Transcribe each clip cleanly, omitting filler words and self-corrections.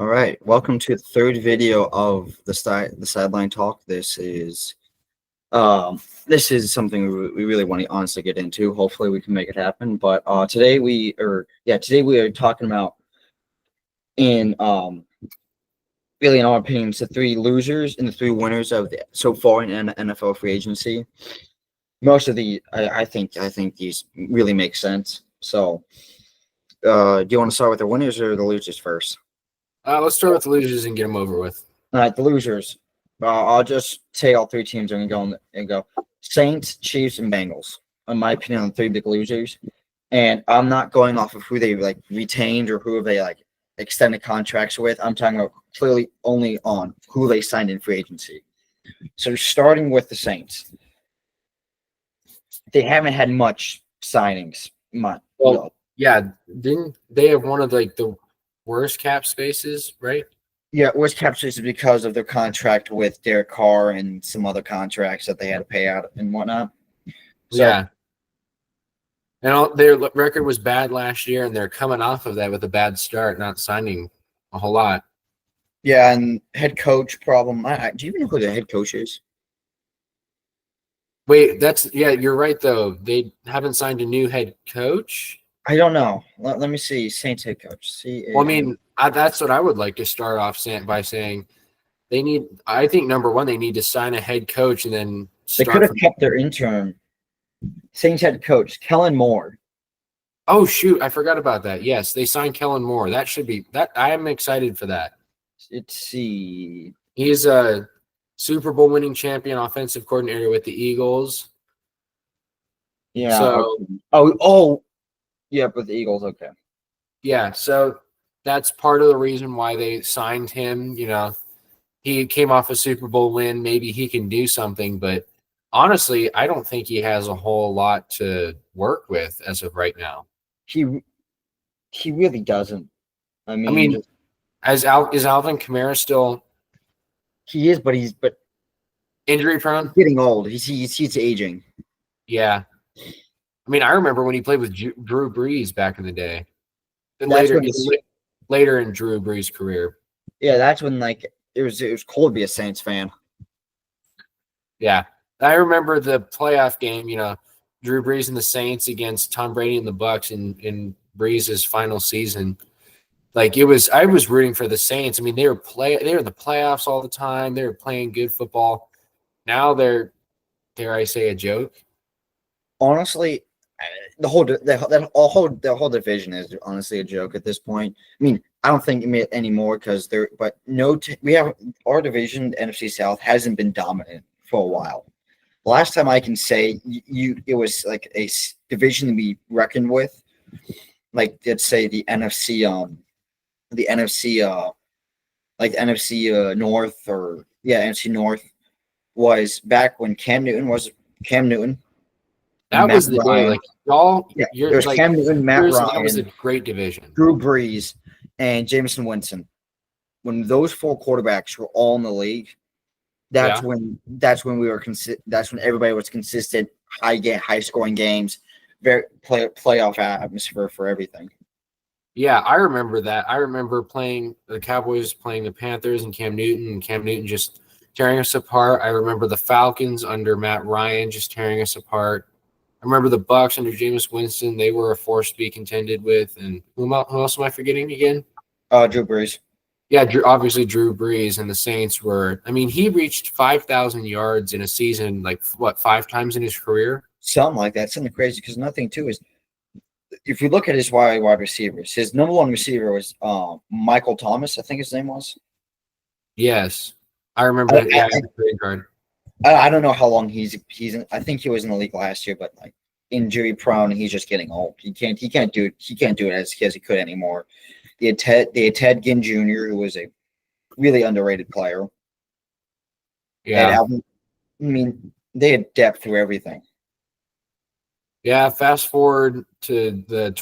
All right, welcome to the third video of the sideline talk. This is something we really want to honestly get into. Hopefully, we can make it happen. But today we are talking about in really in our opinions the three losers and the three winners of so far in NFL free agency. Most of I think these really make sense. So, do you want to start with the winners or the losers first? Let's start with the losers and get them over with. All right, the losers. I'll just say all three teams are going to go Saints, Chiefs, and Bengals. In my opinion, on three big losers. And I'm not going off of who they retained or who they extended contracts with. I'm talking about clearly only on who they signed in free agency. So starting with the Saints, they haven't had much signings. Didn't they have one of the worst cap spaces, right? Yeah, worst cap space is because of their contract with Derek Carr and some other contracts that they had to pay out and whatnot. So, yeah. And their record was bad last year, and they're coming off of that with a bad start, not signing a whole lot. Yeah, and head coach problem. Do you even know who the head coach is? Wait, you're right, though. They haven't signed a new head coach? I don't know. Let me see. Saints head coach. Well, I mean, that's what I would like to start off by saying. I think, number one, they need to sign a head coach and then they could have kept their intern. Saints head coach, Kellen Moore. Oh, shoot. I forgot about that. Yes, they signed Kellen Moore. That should be – that. I am excited for that. Let's see. He's a Super Bowl winning champion offensive coordinator with the Eagles. Yeah. So, yeah, with the Eagles, okay. Yeah, so that's part of the reason why they signed him. You know, he came off a Super Bowl win. Maybe he can do something, but honestly, I don't think he has a whole lot to work with as of right now. He really doesn't. I mean is Alvin Kamara still? He is, but injury prone. He's getting old. He's aging. Yeah. I mean, I remember when he played with Drew Brees back in the day. And later in Drew Brees' career. Yeah, that's when it was cool to be a Saints fan. Yeah. I remember the playoff game, Drew Brees and the Saints against Tom Brady and the Bucs in Brees' final season. I was rooting for the Saints. I mean, they were in the playoffs all the time. They were playing good football. Now they're, dare I say, a joke. Honestly, the whole division is honestly a joke at this point. I mean, I don't think anymore because we have our division, the NFC South, hasn't been dominant for a while. Last time I can say it was like a division to be reckoned with, let's say the NFC North NFC North was back when Cam Newton. That was the day. There's Cam Newton, Matt Ryan. That was a great division. Drew Brees and Jameson Winston. When those four quarterbacks were all in the league, that's when we were that's when everybody was consistent, high scoring games, very playoff atmosphere for everything. Yeah, I remember that. I remember the Cowboys playing the Panthers and Cam Newton just tearing us apart. I remember the Falcons under Matt Ryan just tearing us apart. I remember the Bucs under Jameis Winston. They were a force to be contended with. And who else am I forgetting again? Drew Brees. Yeah, obviously Drew Brees and the Saints were – I mean, he reached 5,000 yards in a season, 5 times in his career? Something like that. Something crazy because nothing, too, is if you look at his wide receivers, his number one receiver was Michael Thomas, I think his name was. Yes. I remember that. I don't know how long he's in, I think he was in the league last year, but injury prone, he's just getting old. He can't do it as he could anymore. They had Ted Ginn Jr., who was a really underrated player. Yeah. They had depth through everything. Yeah, fast forward to the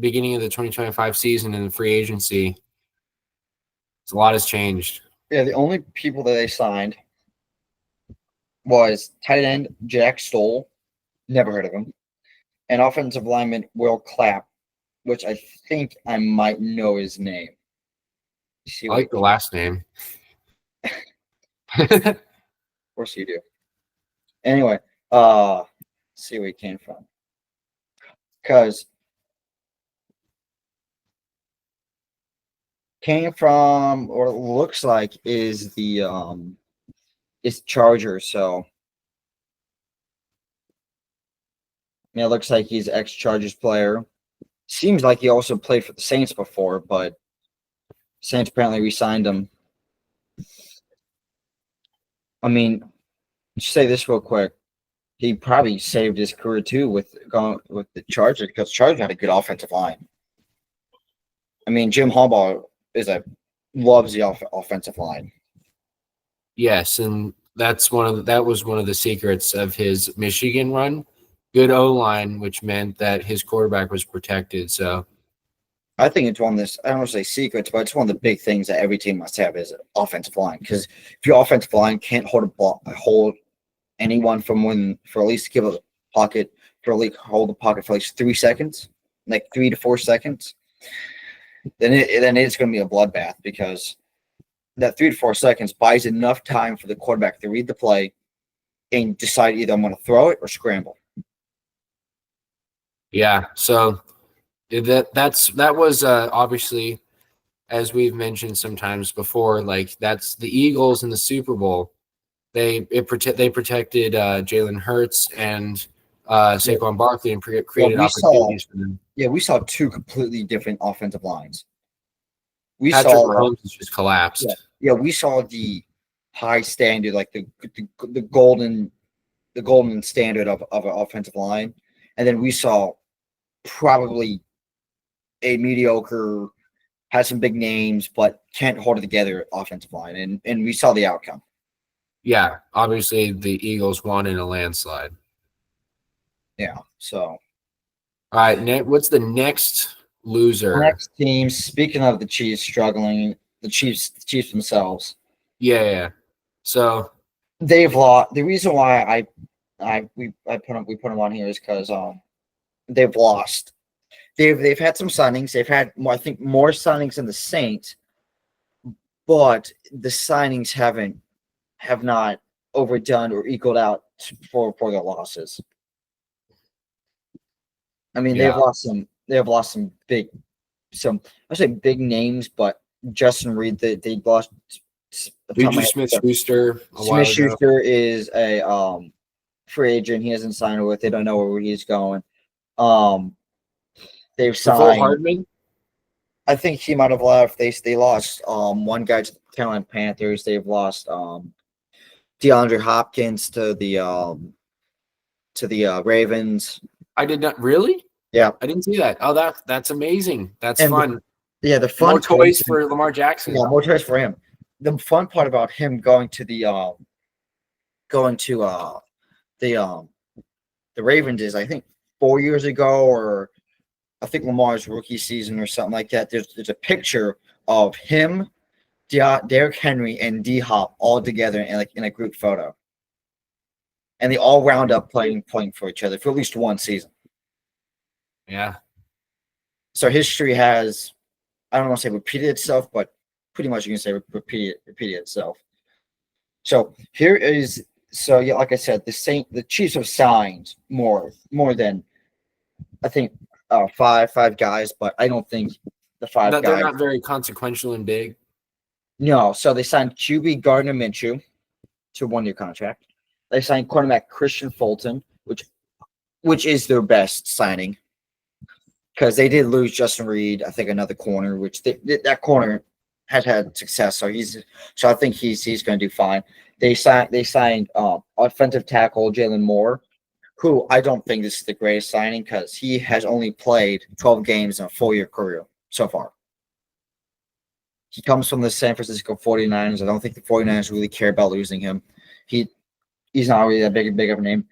beginning of the 2025 season in the free agency. A lot has changed. Yeah, the only people that they signed was tight end Jack Stoll, never heard of him, and offensive lineman Will Clapp, which I think I might know his name. See I what like the last name. of course you do. Anyway, see where he came from. Because came from or looks like is Charger, so yeah, it looks like he's ex Chargers player. Seems like he also played for the Saints before, but Saints apparently re-signed him. I mean, just say this real quick. He probably saved his career too with going with the Chargers because Chargers had a good offensive line. I mean, Jim Harbaugh loves the offensive line. Yes, and that was one of the secrets of his Michigan run. Good O line, which meant that his quarterback was protected. So I think it's one of this. I don't want to say secrets, but it's one of the big things that every team must have is offensive line. Because if your offensive line can't hold anyone from when for at least give a pocket for at least hold the pocket for at least 3 seconds, like 3 to 4 seconds, then it's going to be a bloodbath because that 3 to 4 seconds buys enough time for the quarterback to read the play and decide either I'm going to throw it or scramble. yeah, so that was obviously, as we've mentioned sometimes before, like that's the Eagles in the Super Bowl. They protected Jalen Hurts and Saquon Barkley and created opportunities for them. Yeah, we saw two completely different offensive lines. We Patrick saw Mahomes has just collapsed. yeah, we saw the high standard, like the golden standard of an offensive line, and then we saw probably a mediocre, has some big names, but can't hold it together offensive line, and we saw the outcome. Yeah, obviously the Eagles won in a landslide. Yeah, so all right, what's the next loser? Next team. Speaking of the Chiefs struggling, the Chiefs themselves. Yeah. So they've lost. The reason why we put them on here is because they've lost. They've had some signings. They've had I think more signings than the Saints, but the signings have not overdone or equaled out for their losses. I mean, they've lost some big, I say big names, but Justin Reed, they lost. Juju Smith-Schuster. Smith-Schuster is a free agent. He hasn't signed with. They don't know where he's going. They've signed Hardman. I think he might have left. They lost one guy to the Carolina Panthers. They've lost DeAndre Hopkins to the Ravens. I did not really. Yeah, I didn't see that. Oh, that's amazing. That's fun. The fun more toys for Lamar Jackson. Yeah, more toys for him. The fun part about him going to the Ravens is I think 4 years ago, or I think Lamar's rookie season or something like that. There's a picture of him, Derrick Henry, and D Hop all together in a group photo, and they all round up playing for each other for at least one season. Yeah. So history has, I don't want to say repeated itself, but pretty much you can say repeated itself. So like I said, the Chiefs have signed more than I think 5 guys, but I don't think the 5 guys. They're not very consequential and big. No, so they signed QB Gardner Minshew to a 1-year contract. They signed cornerback Christian Fulton, which is their best signing, because they did lose Justin Reed, I think another corner, which that corner has had success. So I think he's going to do fine. They signed offensive tackle Jalen Moore, who I don't think this is the greatest signing because he has only played 12 games in a 4-year career so far. He comes from the San Francisco 49ers. I don't think the 49ers really care about losing him. He's not really that big of a name.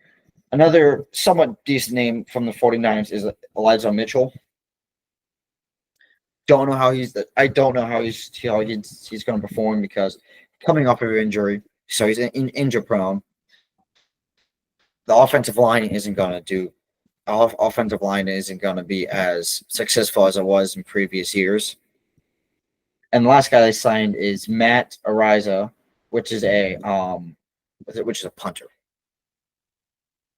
Another somewhat decent name from the 49ers is Elijah Mitchell. Don't know how he's going to perform because coming off of an injury, so he's injury prone. The offensive line isn't going to be as successful as it was in previous years. And the last guy they signed is Matt Ariza, which is a punter.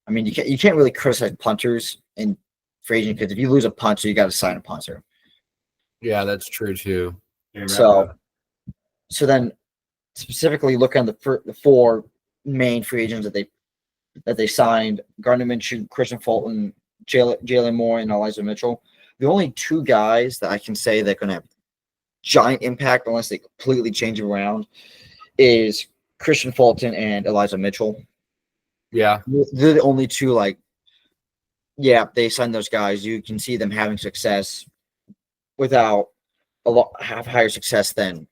I mean, you can't really criticize punters in free agent because if you lose a punter, you got to sign a punter. Yeah, that's true too. So then specifically looking at the four main free agents that they signed: Gardner Minshew, Christian Fulton, Jalen Moore, and Elijah Mitchell. The only two guys that I can say that are going to have giant impact unless they completely change it around is Christian Fulton and Elijah Mitchell. Yeah. They're the only two, like, yeah, they signed those guys. You can see them having success without have higher success than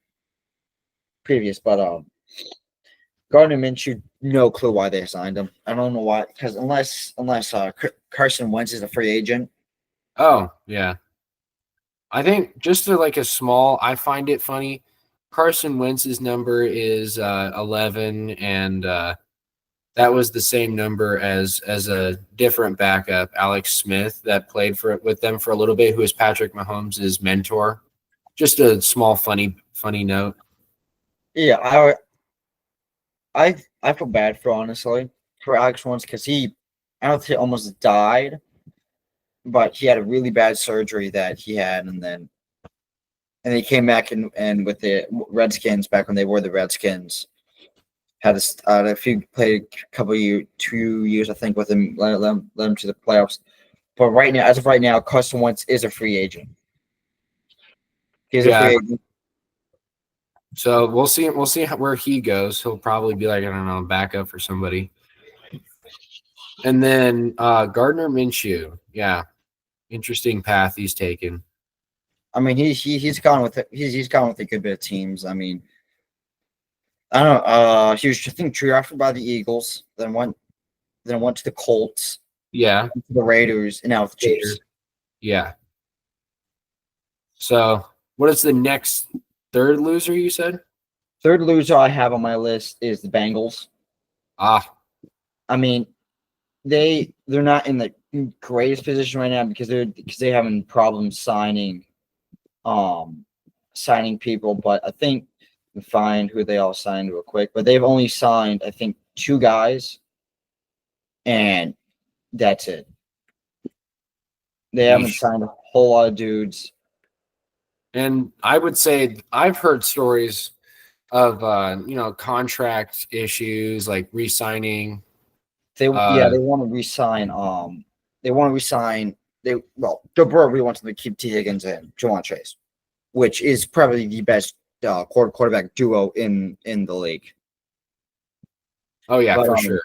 previous. But Gardner Minshew, no clue why they signed him. I don't know why, because unless Carson Wentz is a free agent. Oh, yeah. I think just to like I find it funny. Carson Wentz's number is 11, and that was the same number as a different backup, Alex Smith, that played with them for a little bit, who is Patrick Mahomes' mentor. Just a small funny note. Yeah, I feel bad for Alex Wentz because I don't think he almost died, but he had a really bad surgery that he had, and he came back and with the Redskins back when they were the Redskins. Had a few played a couple of years, 2 years I think with him, led him to the playoffs. But as of right now, Carson Wentz is a free agent. He's a free agent. So we'll see where he goes. He'll probably be like, I don't know, backup for somebody. And then Gardner Minshew, yeah, interesting path he's taken. I mean, he's gone with it. He's gone with a good bit of teams. I mean, I don't know. He was, I think, drafted by the Eagles, then went to the Colts, yeah, to the Raiders, and now with the Chiefs. Yeah. So, what is the next third loser you said? Third loser I have on my list is the Bengals. I mean, they're not in the greatest position right now because they're having problems signing people, but I think we can find who they all signed real quick. But they've only signed, I think, 2 guys, and that's it. They haven't signed a whole lot of dudes. And I would say I've heard stories of contract issues, like re-signing. They want to re-sign. Joe Burrow really wants them to keep T. Higgins and Jamar Chase, which is probably the best quarterback duo in the league. Oh yeah, for sure.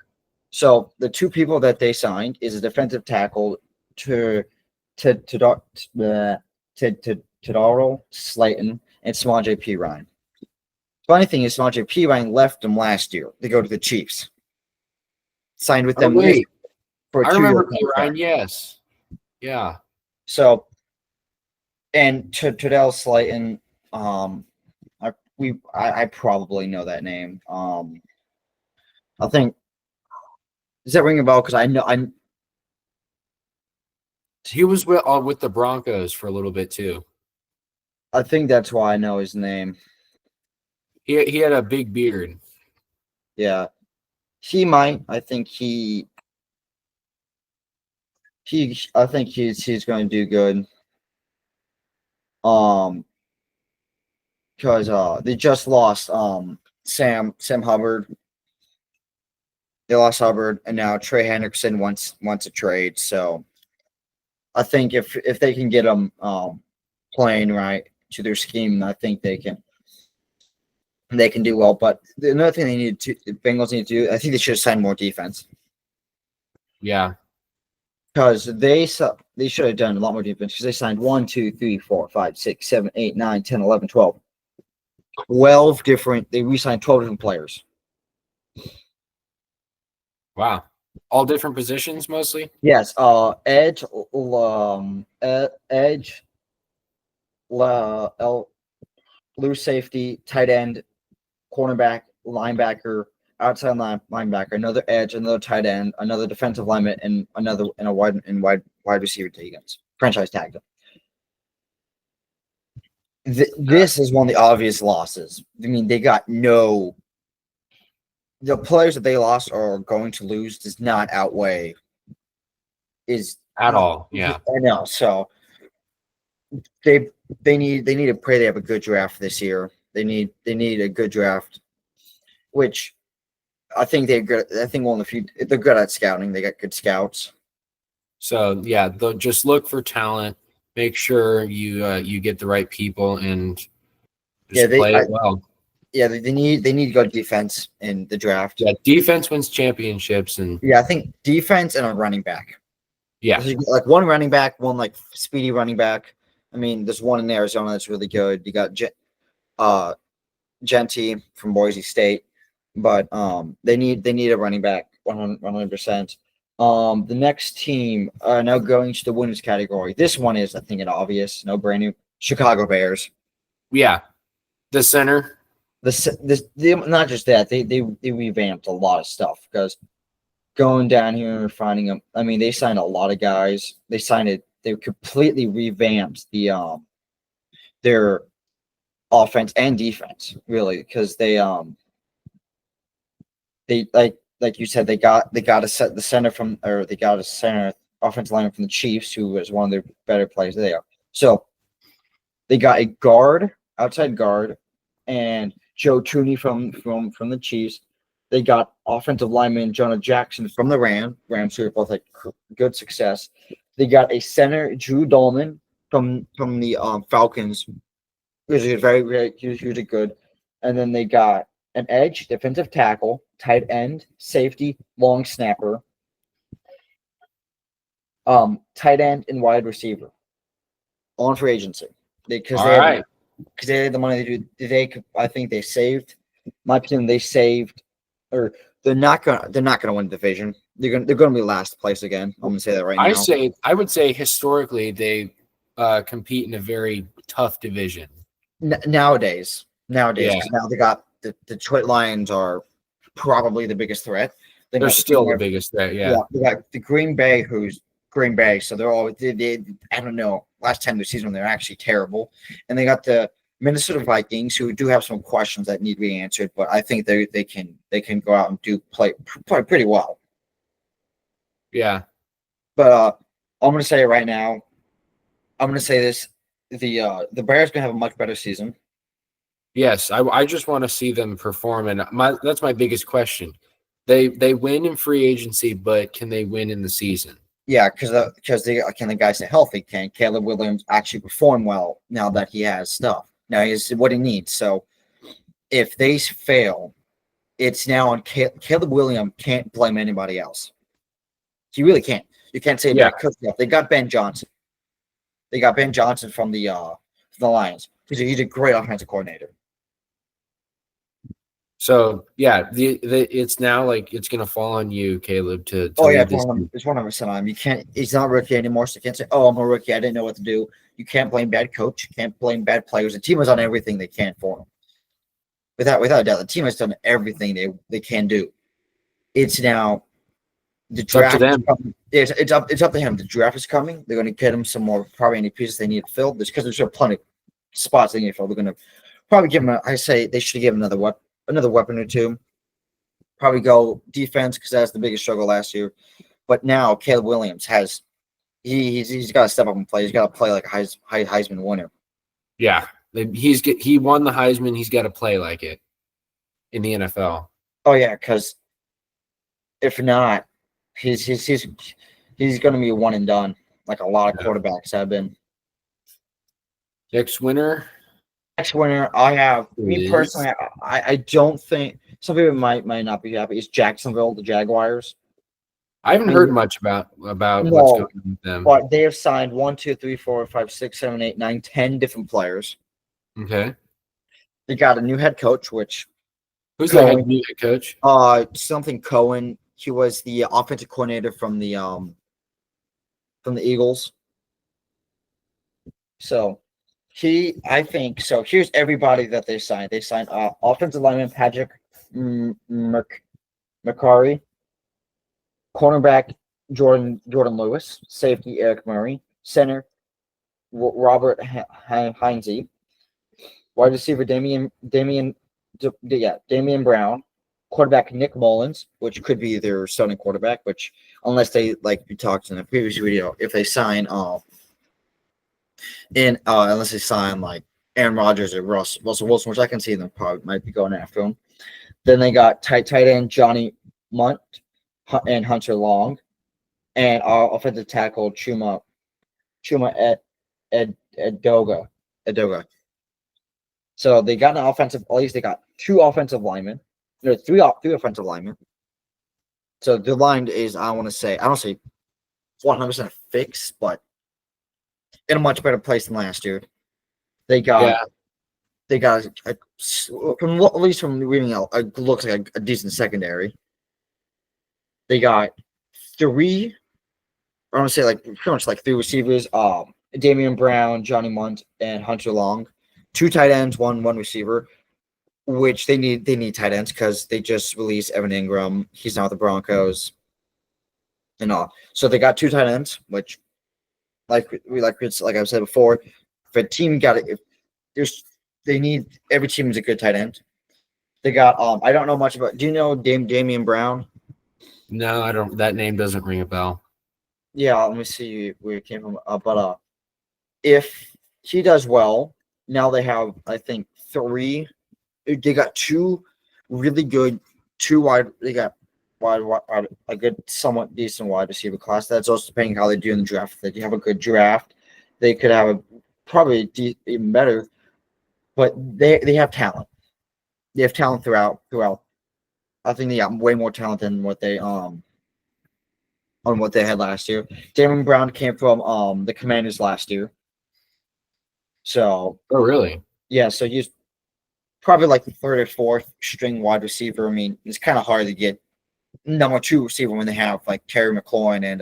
So the 2 people that they signed is a defensive tackle to Tadaro Slayton and Samaje Perine. Funny thing is, Samaje Perine left them last year to go to the Chiefs. Signed with them for I remember Perine, yes. Yeah. So, and Tadell Slayton, I probably know that name. I think, does that ring a bell? Because he was with the Broncos for a little bit too. I think that's why I know his name. He had a big beard. Yeah, he might. I think he's going to do good. Because they just lost Sam Hubbard. They lost Hubbard, and now Trey Hendrickson wants a trade. So I think if they can get him playing right to their scheme, I think they can do well. But another thing the Bengals need to do, I think they should have signed more defense. Yeah. Because they should have done a lot more defense because they signed 1, 2, 3, 4, 5, 6, 7, 8, 9, 10, 11, 12. 12 different, they re-signed 12 different players. Wow. All different positions mostly? Yes. Edge, loose safety, tight end, cornerback, linebacker, outside linebacker, another edge, another tight end, another defensive lineman, and a wide receiver taken. Franchise tagged him. This is one of the obvious losses. I mean, they got no. The players that they lost or are going to lose does not outweigh. Is At all. Yeah. I know. So they need to pray they have a good draft this year. They need a good draft, which I think they're good. I think one of the few they're good at scouting. They got good scouts. So yeah, just look for talent. Make sure you get the right people and just play it well. Yeah, they need good defense in the draft. Yeah, defense wins championships, and Yeah, I think defense and a running back. yeah, So you get like one running back, one like speedy running back. I mean, there's one in Arizona that's really good. You got Genty from Boise State, but they need a running back 100%. The next team now going to the winners category. This one is, I think, an obvious, no brainer. Chicago Bears. yeah, the center. Not just that, they revamped a lot of stuff because going down here and finding them. I mean, they signed a lot of guys. They completely revamped their offense and defense, really, because they like you said, they got a set the center from, or they got a center offensive lineman from the Chiefs, who was one of their better players there. So they got a guard, outside guard, and Joe Tooney from the Chiefs. They got offensive lineman Jonah Jackson from the Rams, who are both like good success. They got a center, Drew Dolman from the Falcons, who's very hugely good. And then they got an edge, defensive tackle, tight end, safety, long snapper, tight end, and wide receiver on free agency. Because they had the money to do. I think they saved. My opinion, they saved, or they're not gonna win the division. They're gonna be last place again. I'm gonna say that right now. I would say historically they compete in a very tough division. Nowadays, Yeah. because now they got the Detroit Lions are probably the biggest threat. They're still the biggest threat. Yeah. They got the Green Bay, who's Green Bay, so they're all they I don't know. Last time of the season, they're actually terrible, and they got the Minnesota Vikings, who do have some questions that need to be answered, but I think they can go out and play pretty well. Yeah. But I'm going to say it right now. I'm going to say this: the Bears going to have a much better season. Yes, I just want to see them perform, and that's my biggest question. They win in free agency, but can they win in the season? Yeah, because the guys stay healthy? Can Caleb Williams actually perform well now that he has stuff? Now he's what he needs. So if they fail, it's now on Caleb Williams. Can't blame anybody else. He really can't. You can't say bad coach. They got Ben Johnson. They got Ben Johnson from the Lions. He's a great offensive coordinator. So yeah, it's now like it's gonna fall on you, Caleb. To it's 100% on him. You can't. He's not a rookie anymore, so you can't say, "Oh, I'm a rookie. I didn't know what to do." You can't blame bad coach. You can't blame bad players. The team has done everything they can for him. Without a doubt, the team has done everything they can do. It's now the draft. Up to them. It's up to him. The draft is coming. They're going to get him some more, probably any pieces they need to fill. Because there's plenty of spots they need to fill. They're going to probably give him. I say they should give him another weapon or two. Probably go defense, because that's the biggest struggle last year. But now Caleb Williams has he's got to step up and play. He's got to play like a Heisman winner. Yeah, he won the Heisman. He's got to play like it in the NFL. Oh yeah, because if not, he's going to be one and done, like a lot of quarterbacks have been. Next winner, I have me personally. I don't think some people might not be happy. It's Jacksonville, the Jaguars. I haven't heard much about what's going on with them. But they have signed 1, 2, 3, 4, 5, 6, 7, 8, 9, 10 different players. Okay. They got a new head coach, who's the new head coach? Something Cohen. He was the offensive coordinator from the Eagles. So I think so. Here's everybody that they signed. They signed offensive lineman Patrick McCarry, cornerback Jordan Lewis, safety Eric Murray, center Robert Heinze, wide receiver Damian Brown, quarterback Nick Mullins, which could be their starting quarterback, which unless they like we talked in the previous video, if they sign unless they sign like Aaron Rodgers or Russell Wilson, which I can see them probably might be going after him. Then they got tight end Johnny Munt and Hunter Long, and our offensive tackle Chuma Edoga. So they got at least they got two offensive linemen. No, three offensive linemen. So the line is, I don't say 100% fixed, but in a much better place than last year. They got from at least from reading out, it looks like a decent secondary. They got three, I want to say like pretty much like three receivers. Damian Brown, Johnny Munt, and Hunter Long. Two tight ends, one receiver, which they need tight ends because they just released Evan Ingram. He's now with the Broncos. And all. So they got two tight ends, which like I've said before, if a team got it, every team is a good tight end. They got I don't know much about. Do you know Damian Brown? No, I don't. That name doesn't ring a bell. Yeah, let me see where it came from. But if he does well, now they have I think three. They got two really good, They got a good, somewhat decent wide receiver class. That's also depending how they do in the draft. If they have a good draft, they could have probably even better. But they have talent. They have talent throughout. I think they got way more talent than what they on what they had last year. Damian Brown came from the Commanders last year. So Oh, really? yeah, so he's probably like the third or fourth string wide receiver. I mean, it's kind of hard to get number two receiver when they have like Terry McLaurin and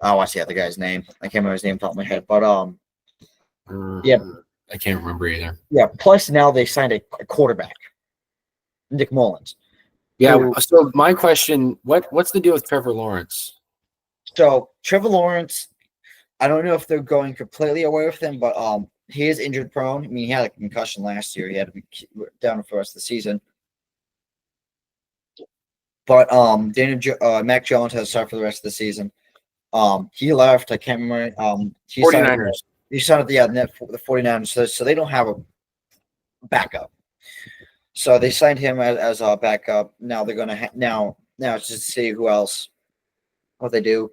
I see the guy's name. I can't remember his name off the top of my head, but yeah, I can't remember either. yeah. Plus now they signed a quarterback, Nick Mullins. Yeah. So my question: what's the deal with Trevor Lawrence? So Trevor Lawrence, I don't know if they're going completely away with him, but he is injured prone. I mean, he had a concussion last year. He had to be down for the rest of the season. But Mac Jones has to start for the rest of the season. He left. I can't remember. 49ers. He signed the 49ers. So they don't have a backup. So they signed him as a backup. Now they're gonna now it's just to see who else, what they do.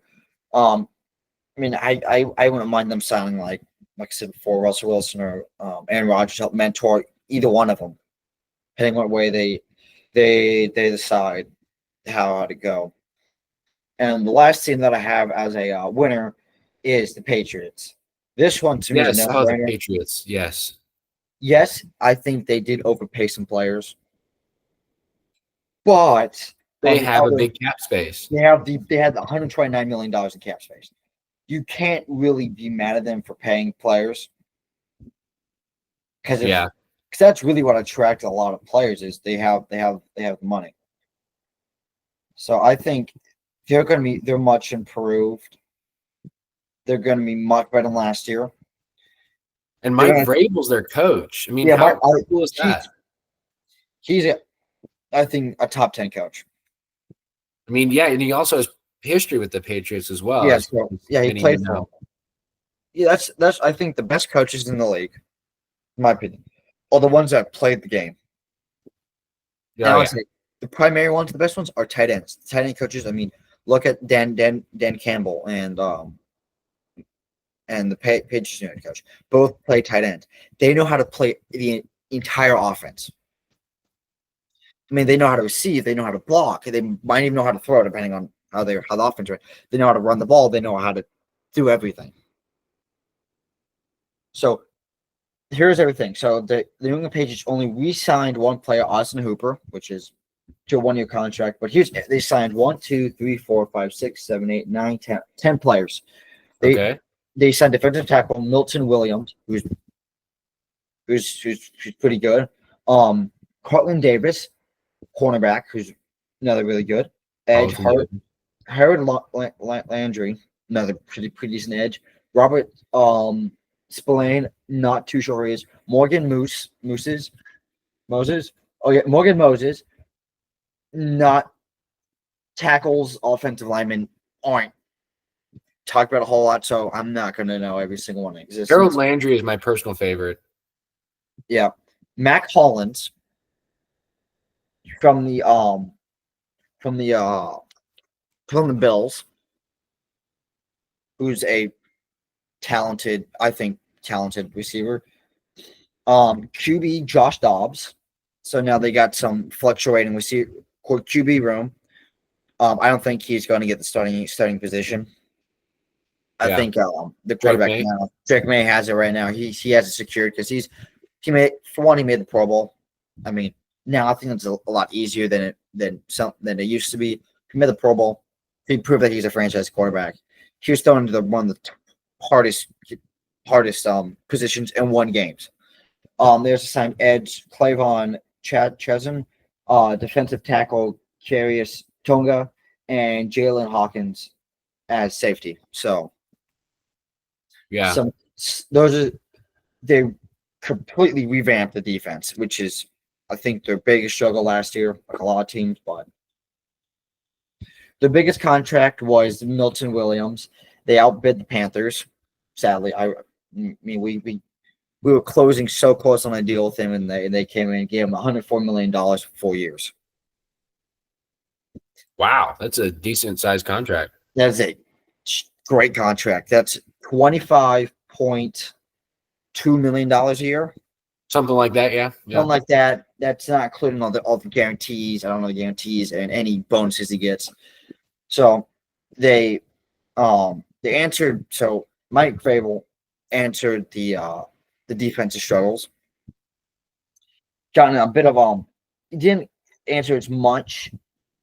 I mean, I wouldn't mind them signing like I said before, Russell Wilson or Aaron Rodgers to help mentor either one of them, depending what way they decide how to go. And the last team that I have as a winner is the Patriots. This one to me is a the no-brainer. Patriots. Yes. Yes, I think they did overpay some players, but They have a big cap space. They had the $129 million in cap space. You can't really be mad at them for paying players because that's really what attracted a lot of players is they have the money. So I think they're much improved. They're going to be much better than last year. And Mike Vrabel's their coach. I mean, how cool is that? He's I think a top 10 coach. I mean, yeah, and he also has history with the Patriots as well. Yeah, he played for them. Yeah, that's I think the best coaches in the league, in my opinion, are the ones that played the game. Yeah, the primary ones, the best ones are tight ends. The tight end coaches. I mean, look at Dan Campbell and the Patriots unit coach. Both play tight end. They know how to play the entire offense. I mean, they know how to receive. They know how to block. They might even know how to throw, depending on how the offense is. They know how to run the ball. They know how to do everything. So here's everything. So the New England Patriots only re-signed one player, Austin Hooper, which is to a 1-year contract. But they signed 1, 2, 3, 4, 5, 6, 7, 8, 9, 10 players. They signed defensive tackle Milton Williams, who's pretty good. Cortland Davis, cornerback, who's another really good edge. Harold Landry, another pretty decent edge. Robert Spillane, not too sure who he is. Morgan Moses. Oh yeah, Morgan Moses. Not tackles, offensive linemen aren't talked about a whole lot, so I'm not going to know every single one in existence. Harold Landry is my personal favorite. Yeah, Mac Hollins from the Bills, who's a talented, I think, talented receiver. QB Josh Dobbs. So now they got some fluctuating receiver QB room. I don't think he's going to get the starting position. I Yeah. think the quarterback May. now, Drake May has it right now. He has it secured because he made the Pro Bowl. I mean, now I think it's a lot easier than it used to be. He made the Pro Bowl. He proved that he's a franchise quarterback. He was thrown into one of the hardest positions and won games. There's assigned edge Clavon Chesson, defensive tackle Carius Tonga, and Jalen Hawkins as safety. So Yeah. They completely revamped the defense, which is I think their biggest struggle last year, like a lot of teams, but the biggest contract was Milton Williams. They outbid the Panthers. Sadly, I mean we were closing so close on a deal with him, and they came in and gave him $104 million for 4 years. Wow, that's a decent sized contract. That's a great contract. That's $25.2 million a year. Something like that, yeah. Something like that. That's not including all the guarantees. I don't know the guarantees and any bonuses he gets. So they answered. So Mike Vrabel answered the defensive struggles. Gotten a bit of he didn't answer as much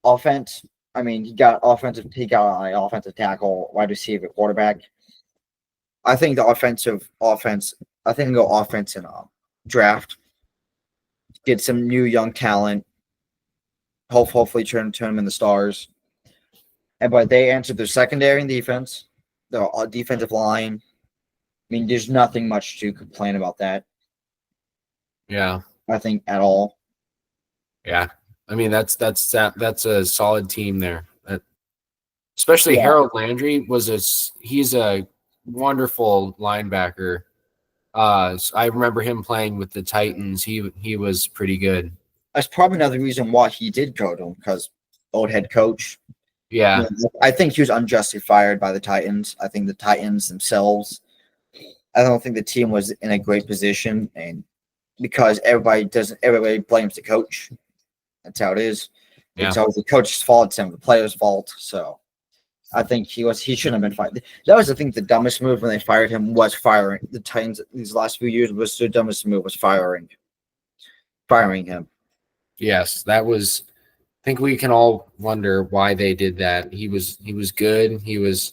offense. I mean, he got an offensive tackle, wide receiver, quarterback. I think the offense. I think go offense in draft. Get some new young talent. Hopefully turn them into stars. But they answered their secondary and defense, the defensive line. I mean, there's nothing much to complain about that. Yeah. I think at all. Yeah. I mean, that's a solid team there. Especially Harold Landry he's a wonderful linebacker. I remember him playing with the Titans. He was pretty good. That's probably another reason why he did go to him, because old head coach. Yeah. I think he was unjustly fired by the Titans. I think the Titans themselves, I don't think the team was in a great position, and because everybody blames the coach. That's how it is. Yeah. It's always the coach's fault. It's never the player's fault. So I think he shouldn't have been fired. That was, I think, the dumbest move when they fired him was firing the Titans. These last few years was the dumbest move was firing him. Yes, that was. I think we can all wonder why they did that. He was good. He was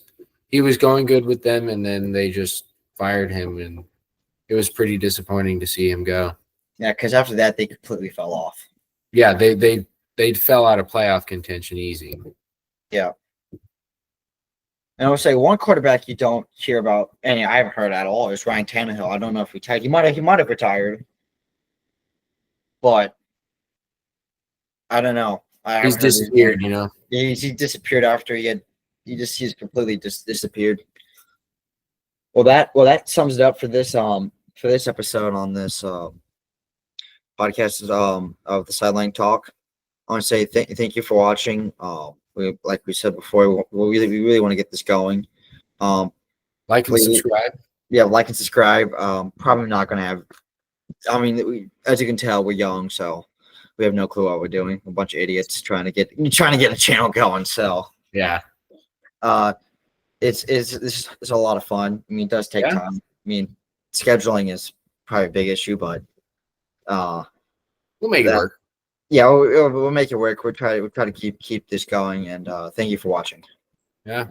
going good with them, and then they just fired him, and it was pretty disappointing to see him go. Yeah, because after that they completely fell off. Yeah, they fell out of playoff contention easy. Yeah. And I would say one quarterback you don't hear about, and I haven't heard at all, is Ryan Tannehill. I don't know if he retired. He might have retired, but I don't know. He's disappeared, you know. He disappeared after he's completely disappeared. Well, that sums it up for this episode on this podcast of the Sideline Talk. I want to say thank you for watching. Like we said before, we really want to get this going. Like and subscribe. Yeah, like and subscribe. Probably not going to have. I mean, as you can tell, we're young, so we have no clue what we're doing. A bunch of idiots trying to get a channel going. So yeah, it's a lot of fun. I mean, it does take time. I mean, scheduling is probably a big issue, but we'll make it work. Yeah, we'll make it work. We'll try to keep this going, and thank you for watching. Yeah.